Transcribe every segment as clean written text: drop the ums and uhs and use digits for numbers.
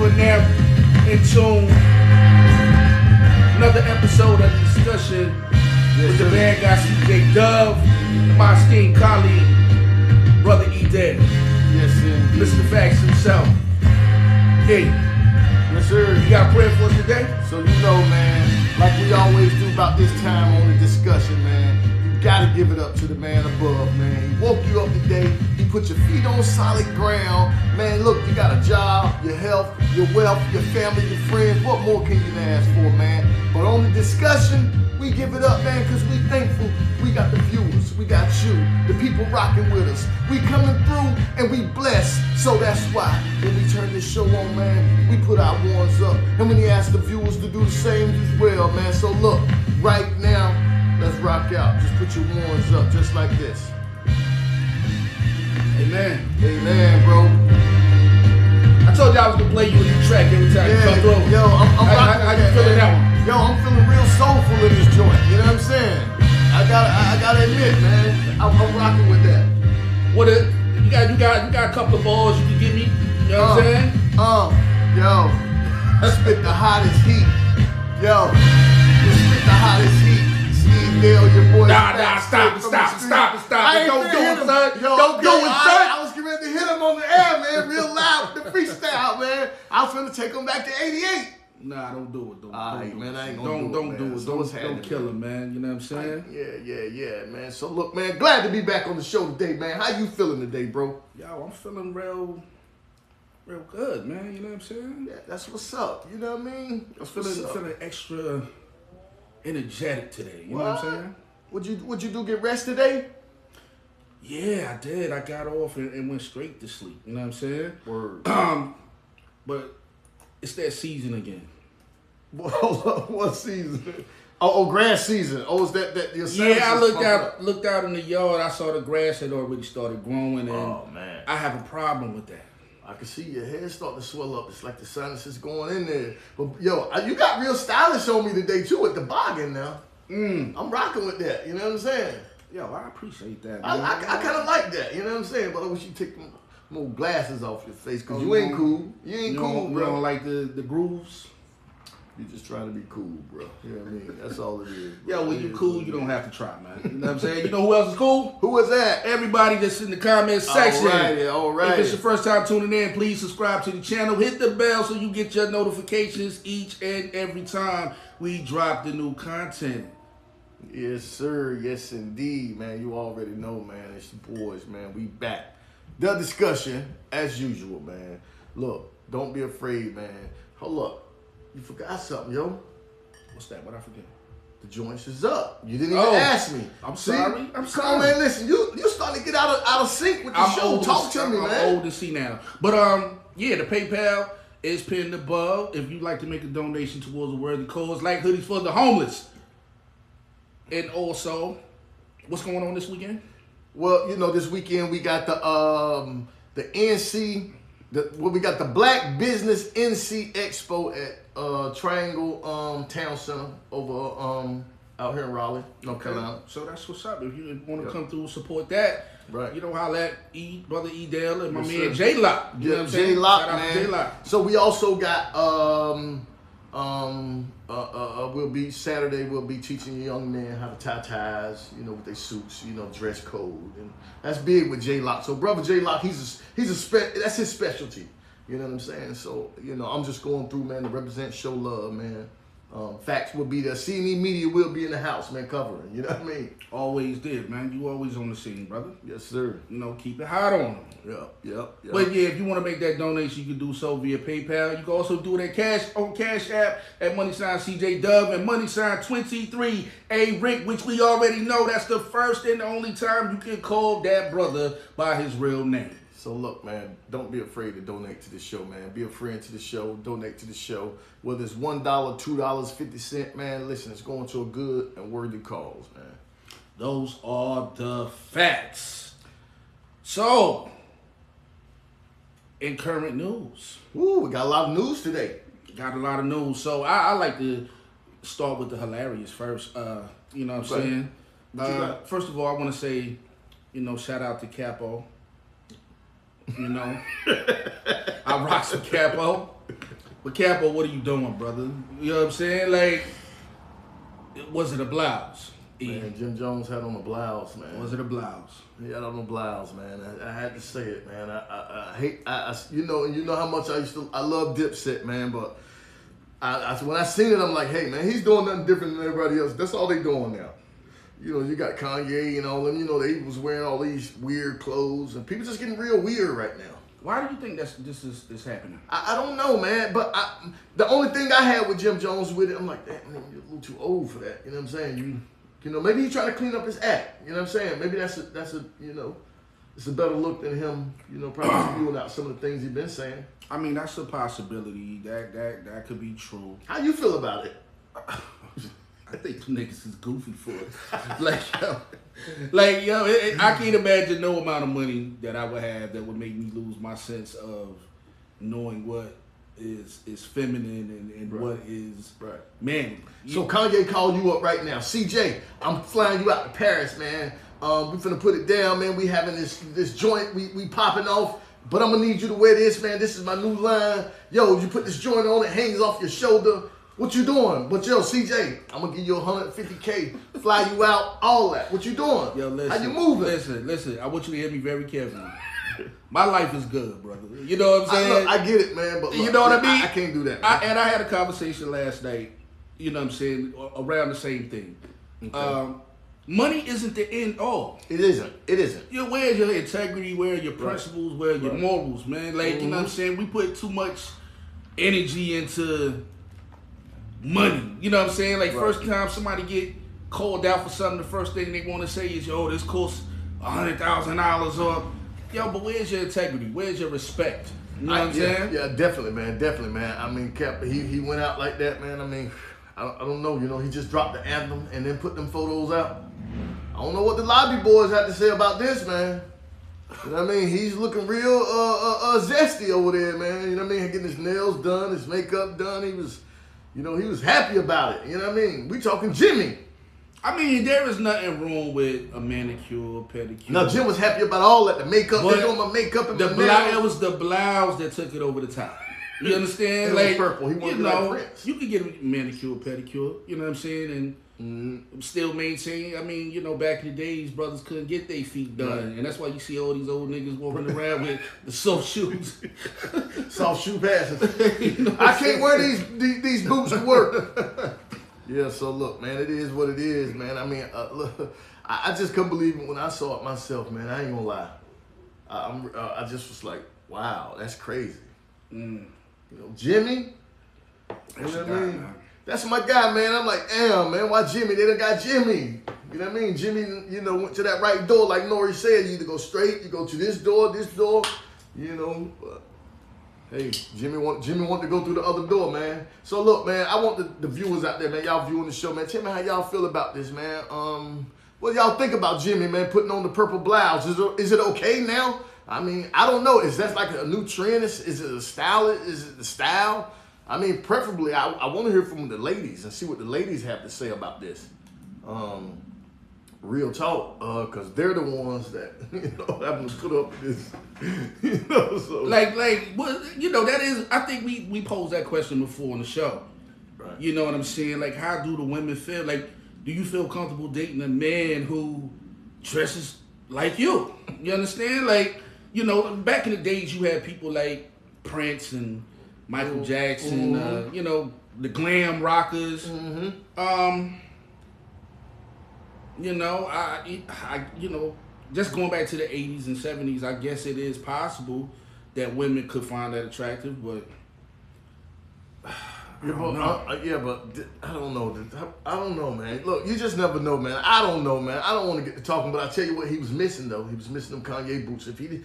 you are now in tune. Another episode of the discussion with the bad guy CJ Dove and my esteemed colleague, Brother E. Dead. Yes, sir. Mr. Facts himself. Hey. Yes, sir. You got a prayer for us today? So you know, man, like we always do about this time on the discussion, man, you gotta give it up to the man above, man. He woke you up today. He put your feet on solid ground. Man, look, you got a job, your health, your wealth, your family, your friends. What more can you ask for, man? But on the discussion, we give it up, man, because we thankful. We got the viewers, we got you, the people rocking with us. We coming through and we blessed. So that's why when we turn this show on, man, we put our ones up. And when you ask the viewers to do the same as well, man. So look, right now, let's rock out. Just put your ones up just like this. Amen. Amen, bro. I told you I was gonna play you a new track every time you come through. Yo, I'm rocking. How you feeling that one? Yo, I'm feeling real soulful in this joint. You know what I'm saying? I gotta admit, man, I'm rocking with that. What you got a couple of balls you can give me? You know what I'm saying? Yo, spit the hottest heat. Yo, spit the hottest heat. Steve Dale, your boy. Nah, stop. Don't do it, son. Don't do it, son. I was getting ready to hit him on the air, man, real loud with the freestyle, man. I was finna take him back to 88. Nah, don't do it. Don't I ain't gonna Don't do it. So Don't kill him, man. You know what I'm saying? Yeah, man. So look, man, glad to be back on the show today, man. How you feeling today, bro? Yo, I'm feeling real good, man. You know what I'm saying? Yeah, that's what's up. You know what I mean? I'm feeling extra energetic today. You know what I'm saying? Would you do get rest today? Yeah, I did. I got off and went straight to sleep. You know what I'm saying? Word. But it's that season again. What season? Oh, grass season. Oh, is that your Yeah, I looked out in the yard. I saw the grass had already started growing, and man, I have a problem with that. I can see your hair starting to swell up. It's like the sinus is going in there. But yo, you got real stylish on me today too with the boggin now. I'm rocking with that. You know what I'm saying? Yo, I appreciate that. I kind of like that. You know what I'm saying? But I wish you take them more glasses off your face because you ain't cool. You ain't cool, bro. You don't like the grooves? You just trying to be cool, bro. You know what I mean? That's all it is. Bro. Yo, when you cool, you don't have to try, man. You know what I'm saying? You know who else is cool? Who is that? Everybody that's in the comments section. All right. If it's your first time tuning in, please subscribe to the channel. Hit the bell so you get your notifications each and every time we drop the new content. Yes, sir. Yes, indeed, man. You already know, man. It's the boys, man. We back. The discussion, as usual, man. Look, don't be afraid, man. Hold up. You forgot something, yo. What's that? What I forget? The joints is up. You didn't even ask me. I'm sorry. Come on, man. Listen, you starting to get out of sync with the show. Talk to me, man. I'm old to see now. But yeah, the PayPal is pinned above. If you'd like to make a donation towards a worthy cause, like hoodies for the homeless. And also, what's going on this weekend? Well, you know, this weekend we got the NC. We got the Black Business NC Expo at Triangle Town Center over out here in Raleigh, North Carolina. So that's what's up. If you want to come through and support that, right? You know, holla at Brother E. Dale and my man J Lock. You know what I'm saying? J-Lock, man. J-Lock. So we also got Saturday we'll be teaching young men how to tie ties, you know, with their suits, you know, dress code, and that's big with J Lock. So brother J Lock, that's his specialty. You know what I'm saying? So, you know, I'm just going through, man, to represent, show love, man. Facts will be there. CNE Media will be in the house, man, covering. You know what I mean? Always did, man. You always on the scene, brother. Yes, sir. You know, keep it hot on them. Yep. But yeah, if you want to make that donation, you can do so via PayPal. You can also do it at Cash App at $CJ Dove and $23A Rick, which we already know that's the first and the only time you can call that brother by his real name. So look, man, don't be afraid to donate to the show, man. Be a friend to the show. Donate to the show. Whether it's $1, $2, 50 cents, man, listen, it's going to a good and worthy cause, man. Those are the facts. So, in current news. Woo, we got a lot of news today. Got a lot of news. So, I like to start with the hilarious first. You know what I'm saying? First of all, I want to say, you know, shout out to Capo. You know, I rock some Capo. But Capo, what are you doing, brother? You know what I'm saying? Like, was it a blouse? Man, Jim Jones had on a blouse, man. Was it a blouse? He had on a blouse, man. I had to say it, man. I hate, you know how much I love Dipset, man. But when I seen it, I'm like, hey, man, he's doing nothing different than everybody else. That's all they doing now. You know, you got Kanye and all them. You know, they was wearing all these weird clothes, and people just getting real weird right now. Why do you think this is happening? I don't know, man. But the only thing I had with Jim Jones with it, I'm like, man, you're a little too old for that. You know what I'm saying? You know, maybe he's trying to clean up his act. You know what I'm saying? Maybe that's a you know, it's a better look than him, you know, probably spewing out some of the things he's been saying. I mean, that's a possibility. That could be true. How you feel about it? I think them niggas is goofy for it. yo, I can't imagine no amount of money that I would have that would make me lose my sense of knowing what is feminine and right. what is right. manly. So Kanye called you up right now. CJ, I'm flying you out to Paris, man. We finna put it down, man. We having this joint, we popping off. But I'm gonna need you to wear this, man. This is my new line. Yo, you put this joint on, it hangs off your shoulder. What you doing? But yo, CJ, I'm gonna give you $150K, fly you out, all that. What you doing? Yo, listen. How you moving? Listen. I want you to hear me very carefully. My life is good, brother. You know what I'm saying? I get it, man. But look, you know what I mean? I can't do that. And I had a conversation last night. You know what I'm saying? Around the same thing. Okay. Money isn't the end all. It isn't. Where's your integrity? Where are your principles? Where are your morals, man? Like, you know what I'm saying? We put too much energy into money. You know what I'm saying? Like, first time somebody get called out for something, the first thing they want to say is, yo, this costs $100,000 or, yo, but where's your integrity? Where's your respect? You know what I'm saying? Yeah, definitely, man. I mean, Cap, he went out like that, man. I mean, I don't know. You know, he just dropped the anthem and then put them photos out. I don't know what the lobby boys had to say about this, man. You know what I mean? He's looking real zesty over there, man. You know what I mean? Getting his nails done, his makeup done. He was happy about it. You know what I mean? We talking Jimmy. I mean, there is nothing wrong with a manicure, pedicure. No, Jim was happy about all that. The makeup, they doing my makeup and my nails. It was the blouse that took it over the top. You understand? It was purple. He wanted to be like Prince. You could get a manicure, pedicure. You know what I'm saying? And still maintain. I mean, you know, back in the days, brothers couldn't get their feet done, and that's why you see all these old niggas walking around with the soft shoes, soft shoe passes. You know I can't wear these boots to work. Yeah. So look, man, it is what it is, man. I mean, look, I just couldn't believe it when I saw it myself, man. I ain't gonna lie. I just was like, wow, that's crazy. You know, Jimmy. You know what I mean? That's my guy, man. I'm like, damn, man, why Jimmy? They done got Jimmy. You know what I mean? Jimmy, you know, went to that right door, like Nori said. You either go straight, you go to this door, you know. Hey, Jimmy want to go through the other door, man. So look, man, I want the viewers out there, man, y'all viewing the show, man. Tell me how y'all feel about this, man. What do y'all think about Jimmy, man, putting on the purple blouse? Is it okay now? I mean, I don't know. Is that like a new trend? Is it a style? Is it the style? I mean, preferably, I want to hear from the ladies and see what the ladies have to say about this. Real talk, because they're the ones that, you know, having to put up with this. You know, so. Well, you know, that is, I think we posed that question before on the show. Right. You know what I'm saying? Like, how do the women feel? Like, do you feel comfortable dating a man who dresses like you? You understand? Like, you know, back in the days, you had people like Prince and Michael Jackson, you know, the glam rockers. You know, I you know, just going back to the 80s and 70s, I guess it is possible that women could find that attractive, but I don't know. I don't know, man. Look, you just never know, man. I don't know, man. I don't want to get to talking, but I tell you what, he was missing though. He was missing them Kanye boots. If he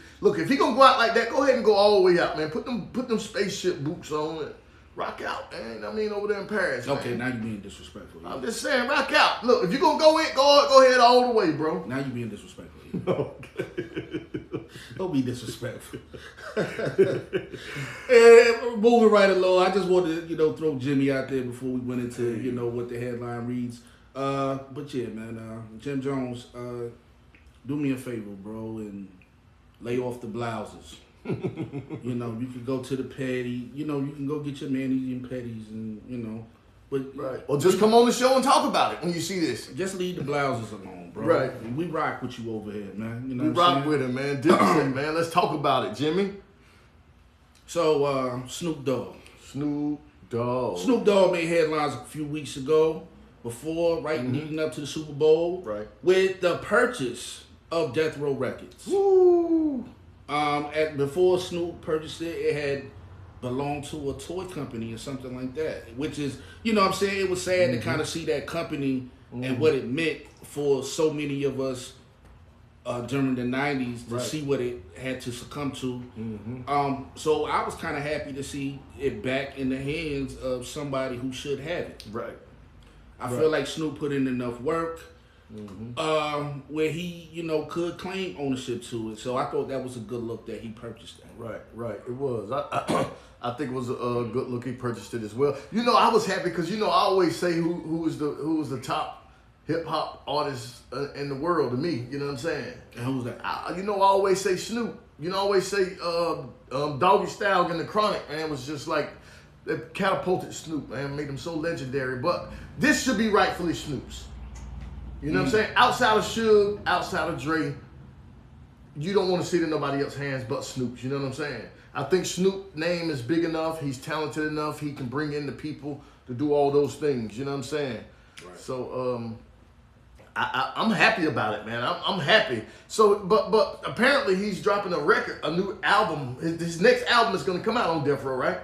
gonna go out like that, go ahead and go all the way out, man. Put them spaceship boots on and rock out, man. I mean, over there in Paris. Okay, man. Now you're being disrespectful. I'm just saying, rock out. Look, if you're gonna go ahead all the way, bro. Now you're being disrespectful. Okay. Don't be disrespectful. And moving right along, I just wanted to, you know, throw Jimmy out there before we went into, you know, what the headline reads. But yeah, man, Jim Jones, do me a favor, bro, and lay off the blouses. You know, you can go to the petty. You know, you can go get your manis and petties, and you know, but Right. Or just come on the show and talk about it when you see this. just leave the blouses alone, bro. Right. We rock with you over here, man. You know, We what I'm rock saying? with it, man. Dipset, man. Let's talk about it, Jimmy. So, Snoop Dogg. Snoop Dogg. Snoop Dogg made headlines a few weeks ago, leading up to the Super Bowl, Right. with the purchase of Death Row Records. Woo. Before Snoop purchased it, it had belonged to a toy company or something like that. Which is, you know what I'm saying? It was sad to kind of see that company and what it meant for so many of us during the 90s to Right. see what it had to succumb to. So I was kind of happy to see it back in the hands of somebody who should have it. Right. I feel like Snoop put in enough work where he, you know, could claim ownership to it. So I thought that was a good look that he purchased that. Right. It was. I think it was a good look. He purchased it as well. You know, I was happy because, you know, I always say who was the top hip hop artist in the world to me. You know what I'm saying? And who's that? I always say Snoop. You know, I always say Doggy Style in the Chronic, man, was just like, it catapulted Snoop, man, made him so legendary. But this should be rightfully Snoop's. You know what I'm saying? Outside of Suge, outside of Dre, you don't want to see it in nobody else's hands but Snoop's. You know what I'm saying? I think Snoop's name is big enough. He's talented enough. He can bring in the people to do all those things. You know what I'm saying? Right. So I'm happy about it, man. I'm happy. So, but apparently he's dropping a record, a new album. His next album is going to come out on Death Row, right?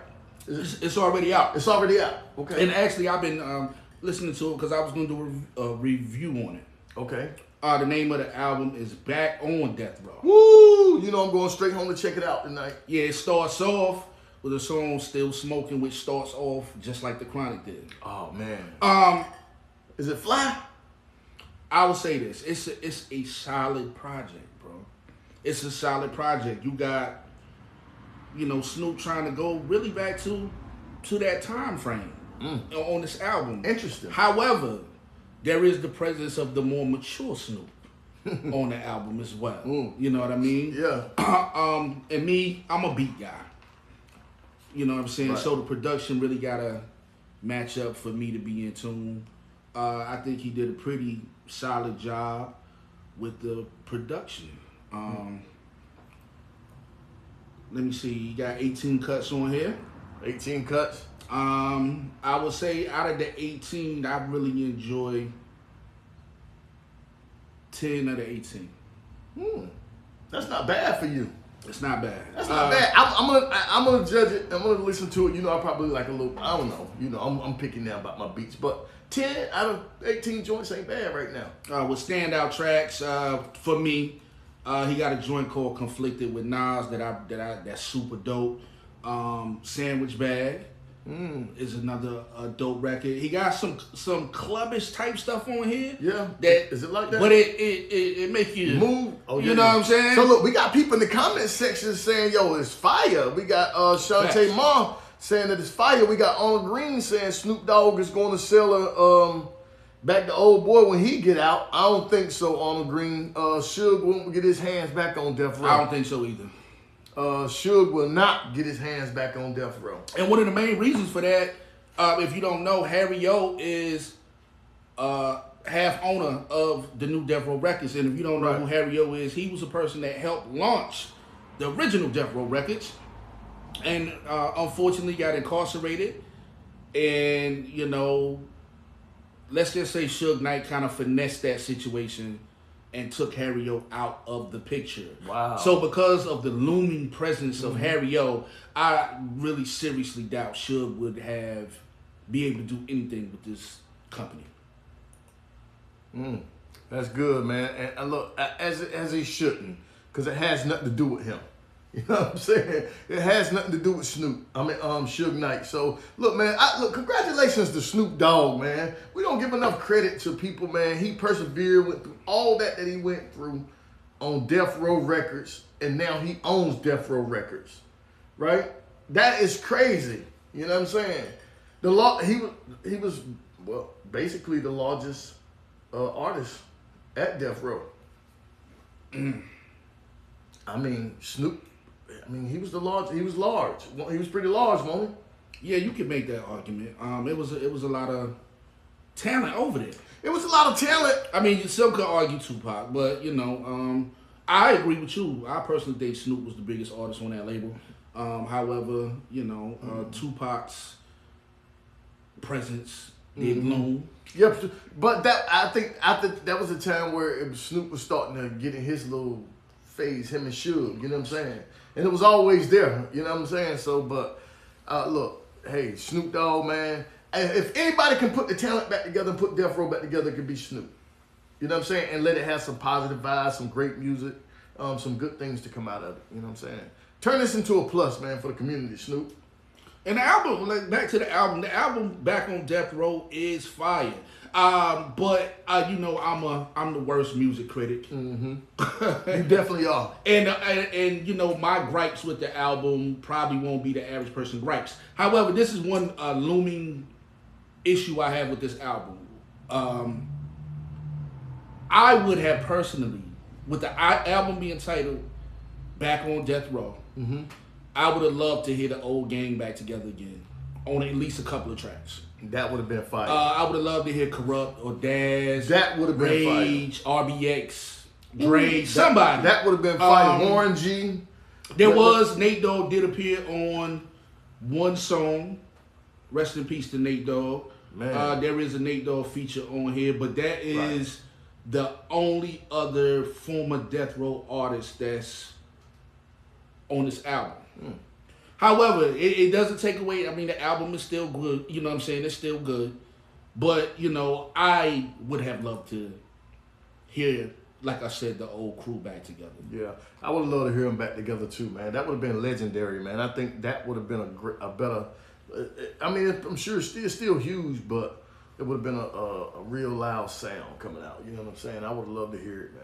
It's already out. It's already out. Okay. And actually, I've been listening to it because I was going to do a review on it. Okay. The name of the album is Back on Death Row. Woo! You know I'm going straight home to check it out tonight. Yeah, it starts off with a song Still Smoking, which starts off just like the Chronic did. Oh man. Is it fly? I would say this. It's a solid project, bro. It's a solid project. You got, you know, Snoop trying to go really back to that time frame on this album. Interesting. However, there is the presence of the more mature Snoop on the album as well. You know what I mean? Yeah. And me, I'm a beat guy. You know what I'm saying? Right. So the production really gotta match up for me to be in tune. I think he did a pretty solid job with the production. Let me see. You got 18 cuts on here. 18 cuts. I would say out of the 18, I really enjoy 10 of the 18. That's not bad for you. It's not bad. That's not bad. I'm gonna judge it. I'm gonna listen to it. You know, I probably like a little. I don't know. You know, I'm picking now about my beats, but 10 out of 18 joints ain't bad right now. With standout tracks, for me, he got a joint called "Conflicted" with Nas that's super dope. Sandwich Bag is another dope record. He got some clubbish type stuff on here. Yeah. That Is it like that? But it make you Move. Oh, yeah. You know what I'm saying? So look, we got people in the comment section saying, "Yo, it's fire." We got Shantae Facts. Ma saying that it's fire. We got Arnold Green saying Snoop Dogg is going to sell a back to Old Boy when he get out. I don't think so. Arnold Green, Suge won't get his hands back on Death Row. I don't think so either. Suge will not get his hands back on Death Row. And one of the main reasons for that, if you don't know, Harry O is half owner of the new Death Row Records. And if you don't know who Harry O is, he was a person that helped launch the original Death Row Records. And unfortunately got incarcerated. And, you know, let's just say Suge Knight kind of finessed that situation and took Harry O out of the picture. Wow. So because of the looming presence of Harry O, I really seriously doubt Suge would be able to do anything with this company. That's good, man. And look, as he shouldn't, because it has nothing to do with him. You know what I'm saying? It has nothing to do with Snoop. I mean, Suge Knight. So, look, man, congratulations to Snoop Dogg, man. We don't give enough credit to people, man. He persevered, went through all that he went through on Death Row Records, and now he owns Death Row Records, right? That is crazy. You know what I'm saying? He was well, basically the largest artist at Death Row. I mean, Snoop I mean, he was large. He was large. He was pretty large, wasn't Yeah, you can make that argument. It was a lot of talent over there. he? It was a lot of talent. I mean, you still could argue Tupac, but I agree with you. I personally think Snoop was the biggest artist on that label. However, Tupac's presence did loom. Yep, but I think that was a time where Snoop was starting to get in his little phase, him and Suge, you know what I'm saying? And it was always there, you know what I'm saying? So, but look, hey, Snoop Dogg, man, if anybody can put the talent back together and put Death Row back together, it could be Snoop. You know what I'm saying? And let it have some positive vibes, some great music, some good things to come out of it, you know what I'm saying? Turn this into a plus, man, for the community, Snoop. And the album, like, back to the album Back on Death Row is fire. But I'm the worst music critic. You definitely are. And my gripes with the album probably won't be the average person gripes. However, this is one looming issue I have with this album. I would have personally, with the album being titled Back on Death Row, I would have loved to hear the old gang back together again on at least a couple of tracks. That would have been fire. I would have loved to hear Corrupt or Daz. That would have been Rage, RBX, Dre, somebody. That would have been fire. Warren G. Nate Dogg did appear on one song. Rest in peace to Nate Dogg. Man. There is a Nate Dogg feature on here, but that is the only other former Death Row artist that's on this album. However, it doesn't take away. I mean, the album is still good. You know what I'm saying? It's still good. But, I would have loved to hear, like I said, the old crew back together. Yeah, I would have loved to hear them back together too, man. That would have been legendary, man. I think that would have been a better. I mean, I'm sure it's still huge, but it would have been a real loud sound coming out. You know what I'm saying? I would have loved to hear it, man.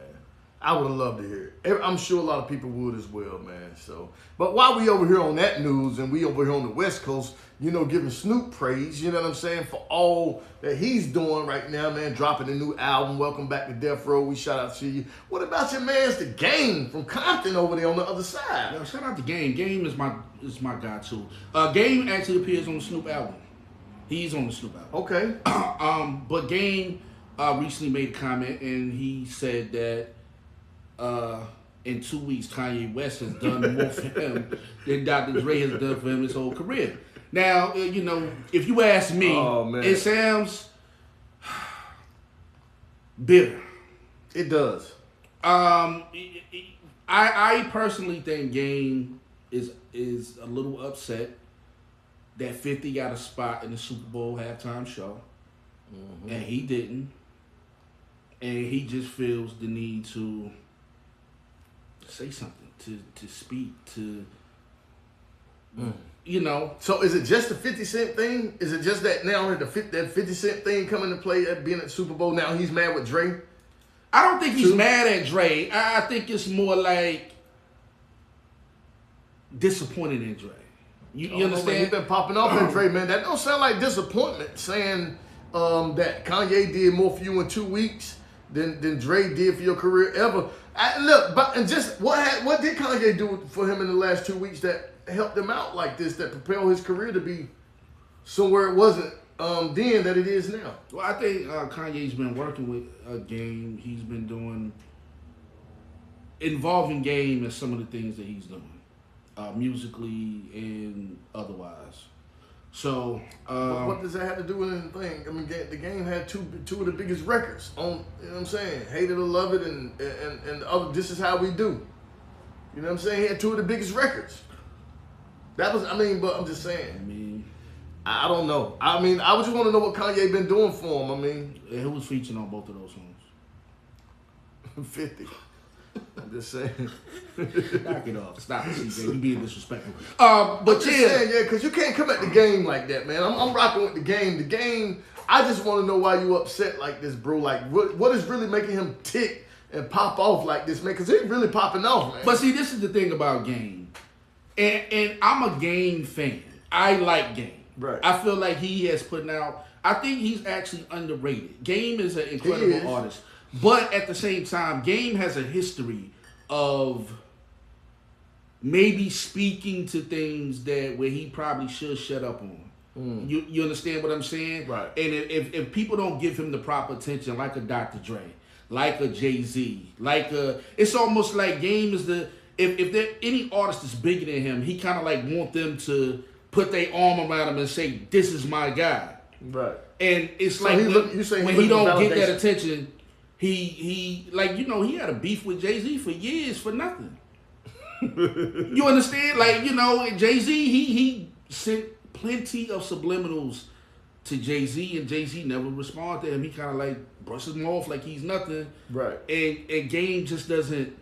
I would have loved to hear it. I'm sure a lot of people would as well, man. So, but while we over here on that news and we over here on the West Coast, giving Snoop praise, you know what I'm saying, for all that he's doing right now, man, dropping a new album. Welcome back to Death Row. We shout out to you. What about your man's The Game from Compton over there on the other side? Yo, shout out to Game. Game is my guy too. Game actually appears on the Snoop album. He's on the Snoop album. Okay. But Game recently made a comment and he said that in 2 weeks, Kanye West has done more for him than Dr. Dre has done for him his whole career. Now, if you ask me, it sounds bitter. It does. I personally think Game is a little upset that 50 got a spot in the Super Bowl halftime show, and he didn't, and he just feels the need to say something, to speak, to So is it just the 50 Cent thing? Is it just that now that 50 Cent thing coming to play at being at the Super Bowl? Now he's mad with Dre? I don't think he's mad at Dre. I think it's more like disappointed in Dre. You understand? Man, he's been popping off at Dre, man. That don't sound like disappointment, saying that Kanye did more for you in 2 weeks than Dre did for your career ever. What did Kanye do for him in the last 2 weeks that helped him out like this, that propelled his career to be somewhere it wasn't then that it is now? Well, I think Kanye's been working with Game. He's been involving Game in some of the things that he's doing, musically and otherwise. So, what does that have to do with anything? I mean, the Game had two of the biggest records on. You know what I'm saying? Hate It or Love It, and the other. This Is How We Do. You know what I'm saying? He had two of the biggest records. But I'm just saying. I don't know. I just want to know what Kanye been doing for him. Who was featured on both of those songs? 50. I'm just saying. Knock it off. Stop it, CJ. You being disrespectful. Because you can't come at the Game like that, man. I'm rocking with the Game. The Game, I just want to know why you upset like this, bro. Like, what is really making him tick and pop off like this, man? Because he's really popping off, man. But see, this is the thing about Game. And I'm a Game fan. I like Game. Right. I feel like he has put out, I think he's actually underrated. Game is an incredible artist. But at the same time, Game has a history of maybe speaking to things that where he probably should shut up on. You understand what I'm saying? Right. And if people don't give him the proper attention, like a Dr. Dre, like a Jay-Z, it's almost like Game is if there any artist is bigger than him, he kind of like want them to put their arm around him and say, "This is my guy." Right. And it's So like when he don't get that attention, he like he had a beef with Jay-Z for years for nothing. You understand? Like Jay-Z, he sent plenty of subliminals to Jay-Z, and Jay-Z never responded to him. He kind of like brushes him off like he's nothing. Right. And Game just doesn't.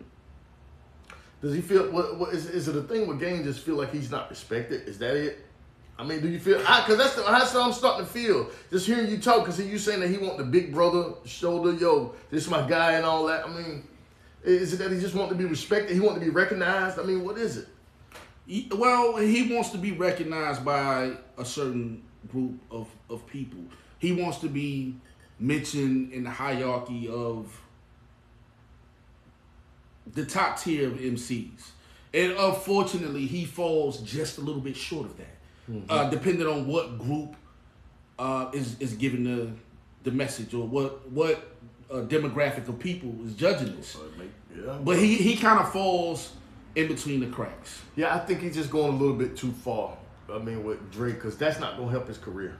Does he feel? What is it a thing where Game just feel like he's not respected? Is that it? I mean, do you feel? Because that's how I'm starting to feel. Just hearing you talk, because you saying that he want the big brother shoulder, yo, this is my guy and all that. I mean, is it that he just want to be respected? He want to be recognized? I mean, what is it? Well, he wants to be recognized by a certain group of people. He wants to be mentioned in the hierarchy of the top tier of MCs. And unfortunately, he falls just a little bit short of that, depending on what group is giving the message or what demographic of people is judging this. Yeah. But he kind of falls in between the cracks. Yeah, I think he's just going a little bit too far. I mean, with Drake, because that's not going to help his career.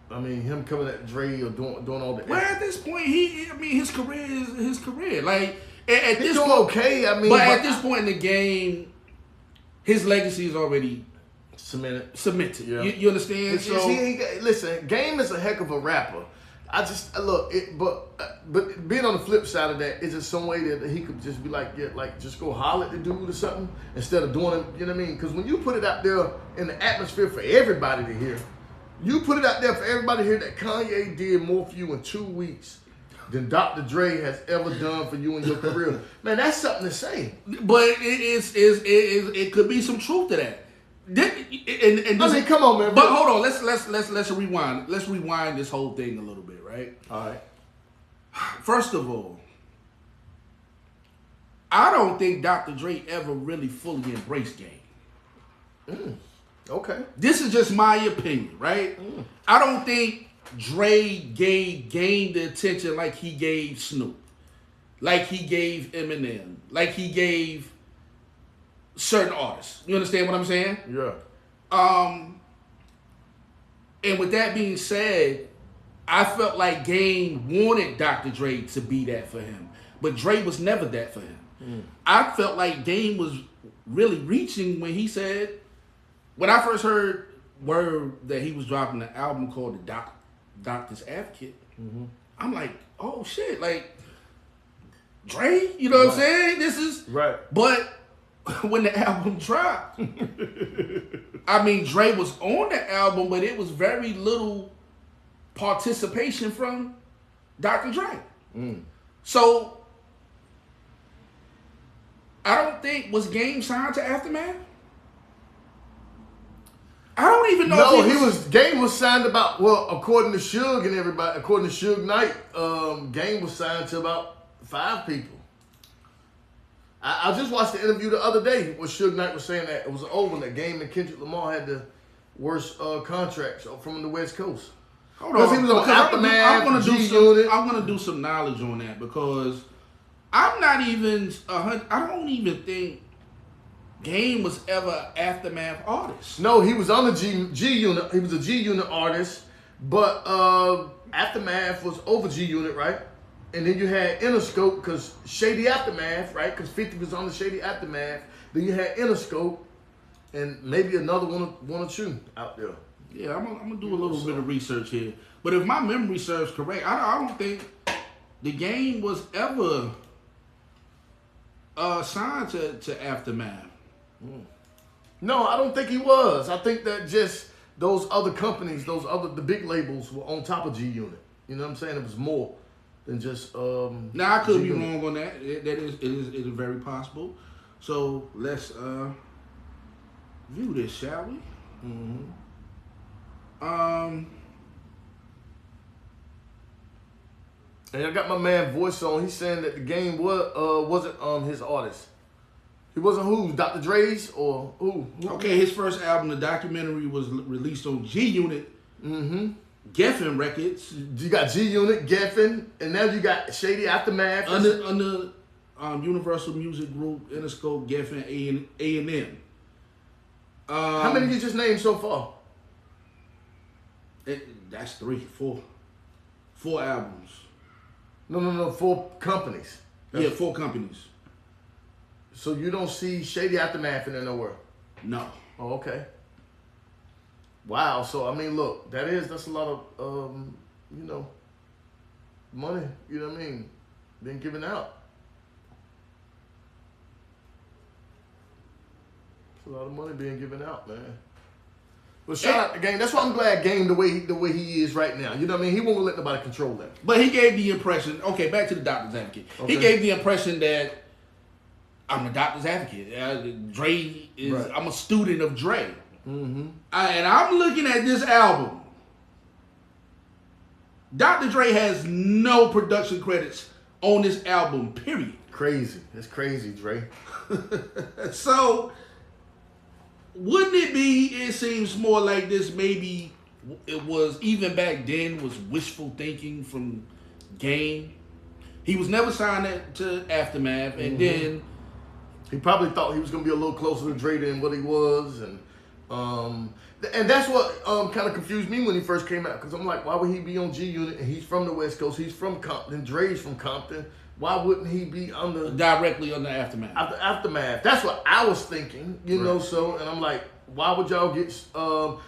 I mean, him coming at Dre or doing all the. Well, at this point, his career is his career. Like at He's this doing point, okay. I mean, but at this point in the game, his legacy is already cemented. Yeah. You understand? So listen, Game is a heck of a rapper. I just look, but being on the flip side of that, is it some way that he could just be like, just go holler at the dude or something instead of doing it? You know what I mean? Because when you put it out there in the atmosphere for everybody to hear, you put it out there for everybody to hear that Kanye did more for you in 2 weeks than Dr. Dre has ever done for you in your career. Man, that's something to say. But it could be some truth to that. I mean, come on, man. But hold on, let's rewind. Let's rewind this whole thing a little bit, right? All right. First of all, I don't think Dr. Dre ever really fully embraced Game. Okay. This is just my opinion, right? I don't think Dre gave Game the attention like he gave Snoop, like he gave Eminem, like he gave certain artists. You understand what I'm saying? Yeah. And with that being said, I felt like Game wanted Dr. Dre to be that for him, but Dre was never that for him. I felt like Game was really reaching when he said, when I first heard word that he was dropping an album called The Doctor's Advocate, I'm like, oh shit, like Dre, you know what I'm saying? This is right. But when the album dropped, I mean, Dre was on the album, but it was very little participation from Dr. Dre. So I don't think, was Game signed to Aftermath? I don't even know. No, Game was signed according to Suge and everybody, according to Suge Knight, Game was signed to about 5 people. I just watched the interview the other day where Suge Knight was saying that it was over, that Game and Kendrick Lamar had the worst contracts from the West Coast. Hold on, he was on Aftermath, I'm gonna do some knowledge on that, because I'm not even I don't even think Game was ever an Aftermath artist. No, he was on the G Unit. He was a G Unit artist, but Aftermath was over G Unit, right? And then you had Interscope, because Shady Aftermath, right? Because 50 was on the Shady Aftermath. Then you had Interscope, and maybe another one or two out there. Yeah, I'm gonna do a little bit of research here. But if my memory serves correct, I don't think the Game was ever signed to Aftermath. No, I don't think he was. I think that just those other companies, the big labels were on top of G Unit. You know what I'm saying? It was more than just. Now I could be wrong on that. It is very possible. So let's view this, shall we? And I got my man Voice on. He's saying that the Game wasn't his artist. He wasn't who? Dr. Dre's or who? Okay, his first album, the documentary, was released on G Unit, Geffen Records. You got G Unit, Geffen, and now you got Shady Aftermath. Under Universal Music Group, Interscope, Geffen, A&M. How many did you just name so far? That's 4 albums. No, 4 companies. Yeah, 4 companies. So you don't see Shady Aftermath in there nowhere? No. Oh, okay. Wow. So I mean, look, that's a lot of money. You know what I mean? Being given out. It's a lot of money being given out, man. Well, shout out to Game. That's why I'm glad Game the way he is right now. You know what I mean? He won't let nobody control him. But he gave the impression. Okay, back to the Doctor's Advocate. Okay. He gave the impression that I'm the Doctor's Advocate. Dre is. Right. I'm a student of Dre. Mm-hmm. And I'm looking at this album. Dr. Dre has no production credits on this album. Period. Crazy. That's crazy, Dre. So. Wouldn't it be, it seems more like this, maybe it was, even back then, was wishful thinking from Game. He was never signed to Aftermath, and then... He probably thought he was going to be a little closer to Dre than what he was, and that's what kind of confused me when he first came out, because I'm like, why would he be on G Unit, and he's from the West Coast, he's from Compton, Dre's from Compton. Why wouldn't he be directly on the Aftermath? Aftermath. That's what I was thinking, you know. So, and I'm like, why would y'all get?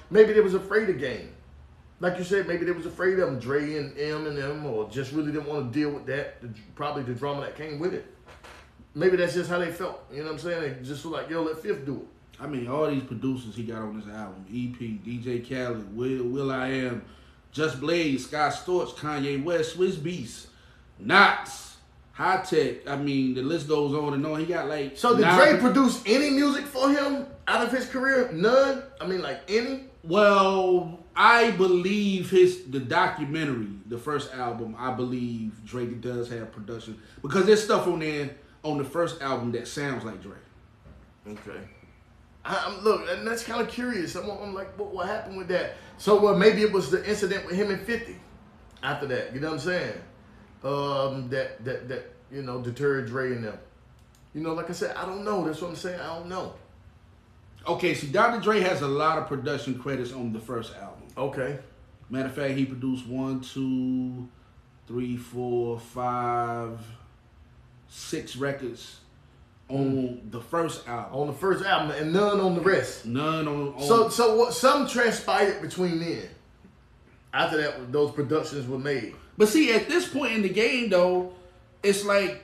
Maybe they was afraid of Game, like you said. Maybe they was afraid of him, Dre and them, or just really didn't want to deal with that. Probably the drama that came with it. Maybe that's just how they felt. You know what I'm saying? They just were like, yo, let Fifth do it. I mean, all these producers he got on this album: EP, DJ Khaled, Will I Am, Just Blaze, Scott Storch, Kanye West, Swizz Beatz, Knots. High Tech, I mean, the list goes on and on. He got like... So did Dre produce any music for him out of his career? None? I mean, like any? Well, I believe the documentary, the first album, I believe Drake does have production. Because there's stuff on there on the first album that sounds like Drake. Okay. Look, and that's kind of curious. I'm like, what happened with that? So maybe it was the incident with him and 50 after that. You know what I'm saying? That deterred Dre and them. You know, like I said, I don't know. That's what I'm saying. I don't know. Okay, see, Dr. Dre has a lot of production credits on the first album. Okay. Matter of fact, he produced 1, 2, 3, 4, 5, 6 records on the first album. On the first album, and none on the rest. None on. So what? Something transpired between then. After that, those productions were made. But see, at this point in the game, though, it's like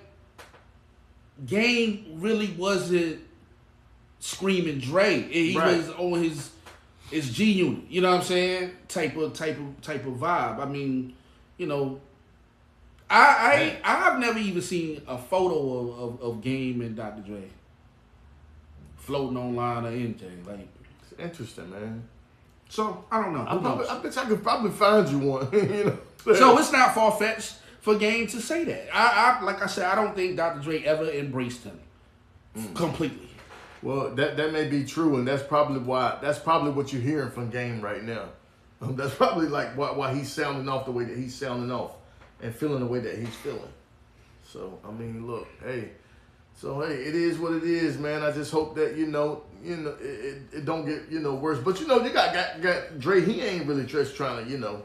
Game really wasn't screaming Dre. He was on his G Unit. You know what I'm saying? Type of vibe. I mean, you know, I've never even seen a photo of Game and Dr. Dre floating online or anything. Like, it's interesting, man. So I don't know. I bet I could probably find you one. You know. So it's not far-fetched for Game to say that. I like I said, I don't think Dr. Dre ever embraced him completely. Well, that may be true, and that's probably what you're hearing from Game right now. That's probably like why he's sounding off the way that he's sounding off and feeling the way that he's feeling. So I mean, look, hey. So hey, it is what it is, man. I just hope that it don't get worse. But you got Dre. He ain't really just trying to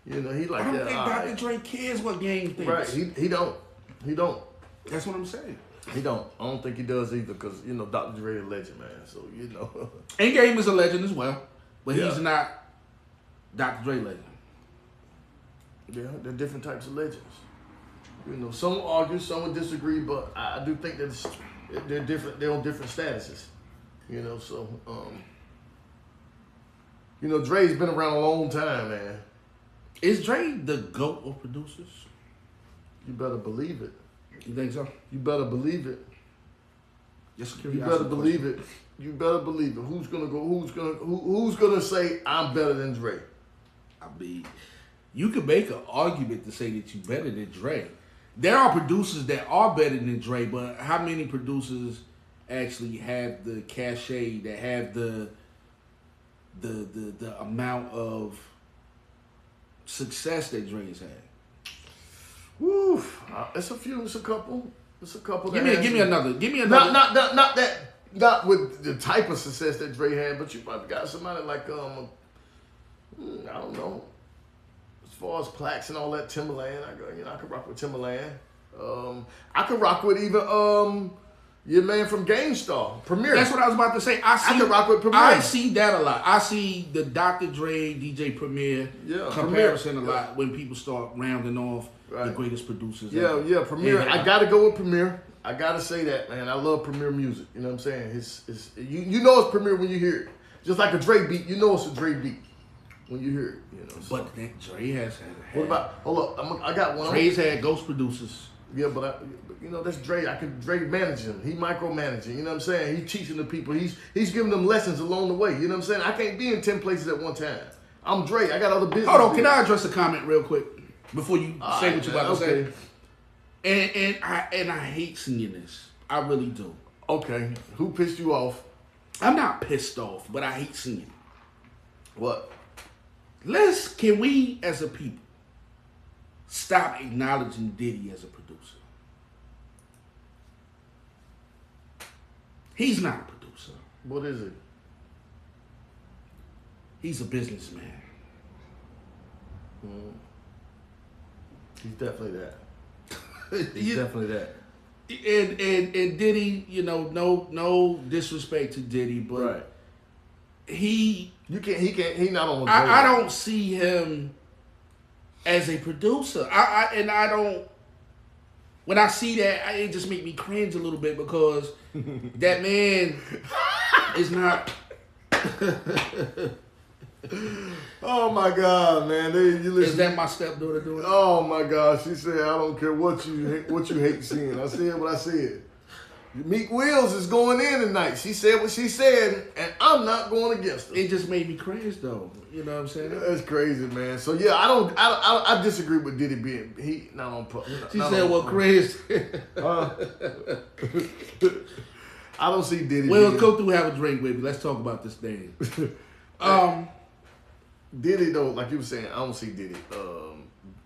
he like that. I don't think Dr. Dre cares what Game thinks. Right? He don't. That's what I'm saying. He don't. I don't think he does either, because Dr. Dre is a legend, man. So And Game is a legend as well, but he's not Dr. Dre legend. Yeah, they're different types of legends. Some will argue, some will disagree, but I do think that they're different. They're on different statuses. Dre's been around a long time, man. Is Dre the GOAT of producers? You better believe it. You think so? You better believe it. Just you better believe it. You better believe it. Who's gonna say I'm better than Dre? I mean, you could make an argument to say that you're better than Dre. There are producers that are better than Dre, but how many producers actually have the cachet, that have the amount of success that Dre's had. Woo! It's a few. It's a couple. It's a couple. Give me another. Give me another. Not that. Not with the type of success that Dre had, but you probably got somebody like I don't know. As far as plaques and all that, Timberland. I could rock with Timberland. I could rock with even your man from GameStar, Premier. That's what I was about to say. I could rock with Premier. I see that a lot. I see the Dr. Dre, DJ Premier comparison a lot when people start rounding off the greatest producers. Yeah, Premier. I gotta go with Premier. I gotta say that, man. I love Premier music. You know what I'm saying? It's you know it's Premier when you hear it. Just like a Dre beat, you know it's a Dre beat when you hear it. You know. So. But Dre has had. What about? Hold up, I got one. Dre's had ghost producers. Yeah, but you know that's Dre. Dre manage him. He micromanaging. You know what I'm saying? He's teaching the people. He's giving them lessons along the way. You know what I'm saying? I can't be in 10 places at one time. I'm Dre. I got other business. Hold on, can I address a comment real quick before you say what you about to say? And I hate seeing this. I really do. Okay. Who pissed you off? I'm not pissed off, but I hate seeing it. What? Can we as a people stop acknowledging Diddy as a producer? He's not a producer. What is it? He's a businessman. He's definitely that. He's definitely that. And Diddy, you know, no disrespect to Diddy, but he not on. I don't see him as a producer. I don't. When I see that, it just make me cringe a little bit because that man is not. Oh my God, man! You listen. Is that my stepdaughter doing? Oh my God! She said, "I don't care what you hate seeing." I said what I said. Meek Wills is going in tonight. She said what she said, and I'm not going against her. It just made me cringe, though. You know what I'm saying? That's crazy, man. So yeah, I disagree with Diddy being he not on. She said, "Well, cringe." I don't see Diddy. Well, go through, have a drink with me. Let's talk about this thing. Diddy though, like you were saying, I don't see Diddy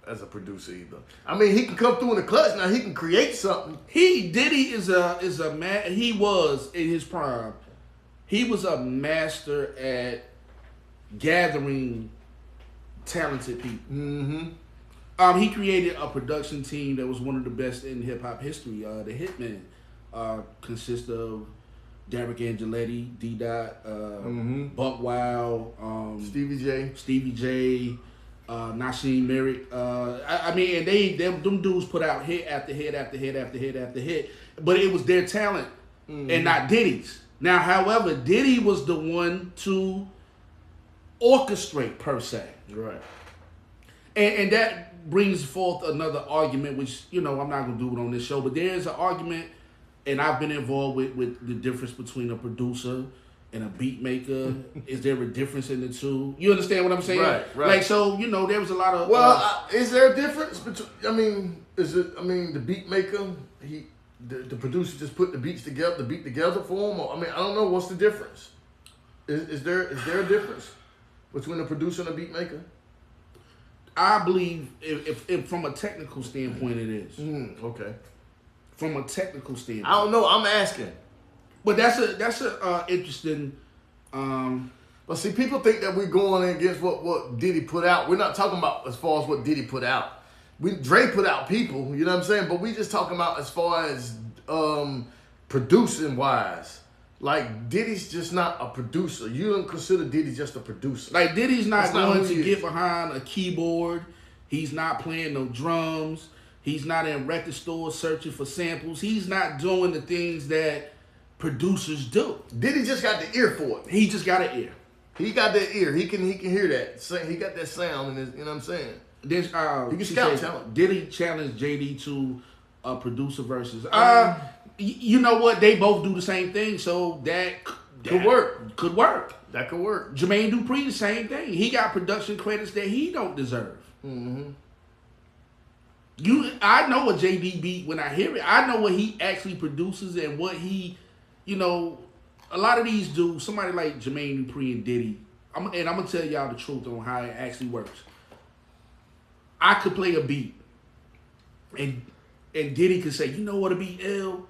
as a producer either. I mean, he can come through in the clutch now. He can create something. Diddy is a man. He was in his prime. He was a master at gathering talented people. Mm-hmm. He created a production team that was one of the best in hip hop history. The Hitmen consists of Derek Angeletti, D-Dot, Buck Wild, Stevie J, Nasheem Merrick. I mean, and them dudes put out hit after hit after hit after hit after hit, but it was their talent and not Diddy's. Now, however, Diddy was the one to orchestrate per se. Right. And that brings forth another argument, which, you know, I'm not going to do it on this show, but there is an argument. And I've been involved with the difference between a producer and a beat maker. Is there a difference in the two? You understand what I'm saying? Right. Like, so, you know, there was a lot of... is there a difference between... the beat maker, the producer just put the beat together for him? Or, I don't know. What's the difference? Is there a difference between a producer and a beat maker? I believe, if from a technical standpoint, it is. Okay. From a technical standpoint, I don't know. I'm asking, but that's a interesting. But see, people think that we're going against what Diddy put out. We're not talking about as far as what Diddy put out. Dre put out people, you know what I'm saying. But we just talking about as far as producing wise. Like Diddy's just not a producer. You don't consider Diddy just a producer. Like Diddy's not going to get behind a keyboard. He's not playing no drums. He's not in record stores searching for samples. He's not doing the things that producers do. Diddy just got the ear for it. He just got an ear. He got that ear. He can hear that. He got that sound in his, you know what I'm saying? There's he can scout talent. Diddy challenged JD to a producer versus. You know what? They both do the same thing, so that could work. Could work. That could work. Jermaine Dupri, the same thing. He got production credits that he don't deserve. Mm-hmm. I know what JD beat when I hear it. I know what he actually produces and what he you know, a lot of these dudes, somebody like Jermaine Dupri and Diddy, I'm gonna tell y'all the truth on how it actually works. I could play a beat, and Diddy could say, you know what, a beat ill?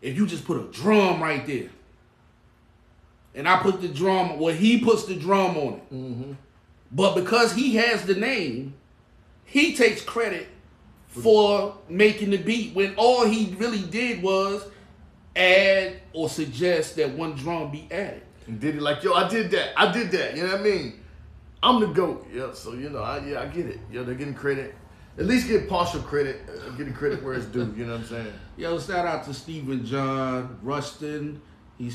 If you just put a drum right there, and I put the drum, well, he puts the drum on it. Mm-hmm. But because he has the name, he takes credit for making the beat when all he really did was add or suggest that one drum be added. And Diddy like, yo, I did that. You know what I mean? I'm the GOAT. Yeah, so you know, I get it. Yo, they're getting credit. At least get partial credit, getting credit where it's due. You know what I'm saying? Yo, shout out to Stephen John Rustin.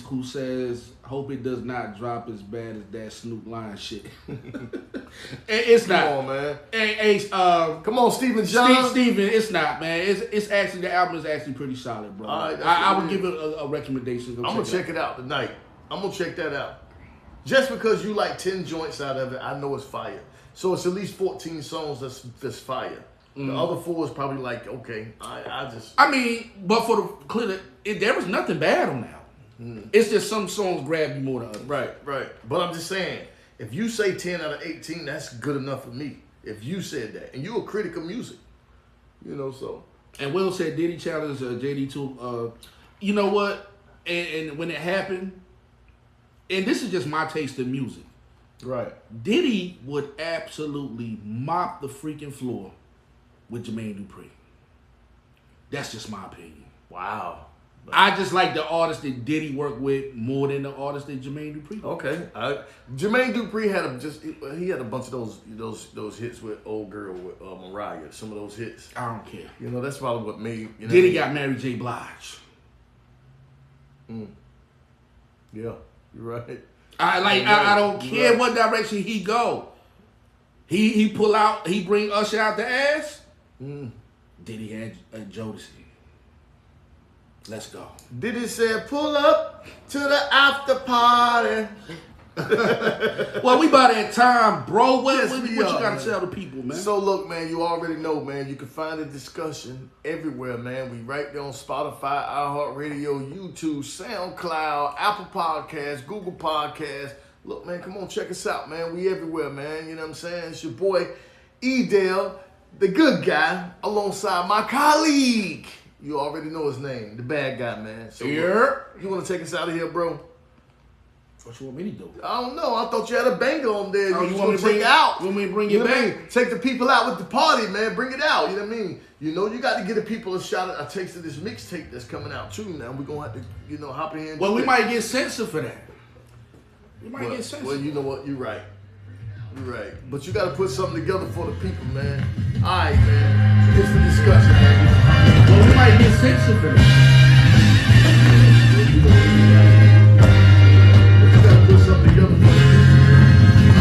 Who says, hope it does not drop as bad as that Snoop Lion shit. It's not. Come on, man. Hey, come on, Stephen John. Steven, it's not, man. It's actually, the album is actually pretty solid, bro. All right, I would give it a recommendation. I'm going to check it out tonight. I'm going to check that out. Just because you like 10 joints out of it, I know it's fire. So it's at least 14 songs that's fire. The other 4 is probably like, okay, I mean, but for the clear, there was nothing bad on that. It's just some songs grab you more than others. Right. But I'm just saying, if you say 10 out of 18, that's good enough for me. If you said that. And you're a critic of music. You know, so. And Will said Diddy challenged JD to, you know what? And when it happened, and this is just my taste in music. Right. Diddy would absolutely mop the freaking floor with Jermaine Dupri. That's just my opinion. Wow. I just like the artist that Diddy worked with more than the artist that Jermaine Dupri. Okay, Jermaine Dupri had a bunch of those hits with old girl with Mariah. Some of those hits. I don't care. You know that's probably what made. You know, Diddy got Mary J. Blige. Yeah, you're right. I don't care what direction he go. He pull out. He bring Usher out the ass. Diddy had Jodeci. Let's go. Diddy said, pull up to the after party. Well, we by that time, bro. What Yes, you got to tell the people, man? So, look, man, you already know, man. You can find the discussion everywhere, man. We right there on Spotify, iHeartRadio, YouTube, SoundCloud, Apple Podcasts, Google Podcasts. Look, man, come on, check us out, man. We everywhere, man. You know what I'm saying? It's your boy, E-Dale, the good guy, alongside my colleague. You already know his name, the bad guy, man. So you want to take us out of here, bro? What you want me to do? I don't know. I thought you had a banger on there. You want me to bring it out? You want me to bring it back? Take the people out with the party, man. Bring it out. You know what I mean? You know, you got to give the people a shot at a taste of this mixtape that's coming out too. Now we're gonna have to, hop in here. Well, we might get censored for that. We might get censored. Well, you know what? You're right. You're right. But you got to put something together for the people, man. All right, man. It's the discussion, man. Well, we might get censored for that. You got to put something together for the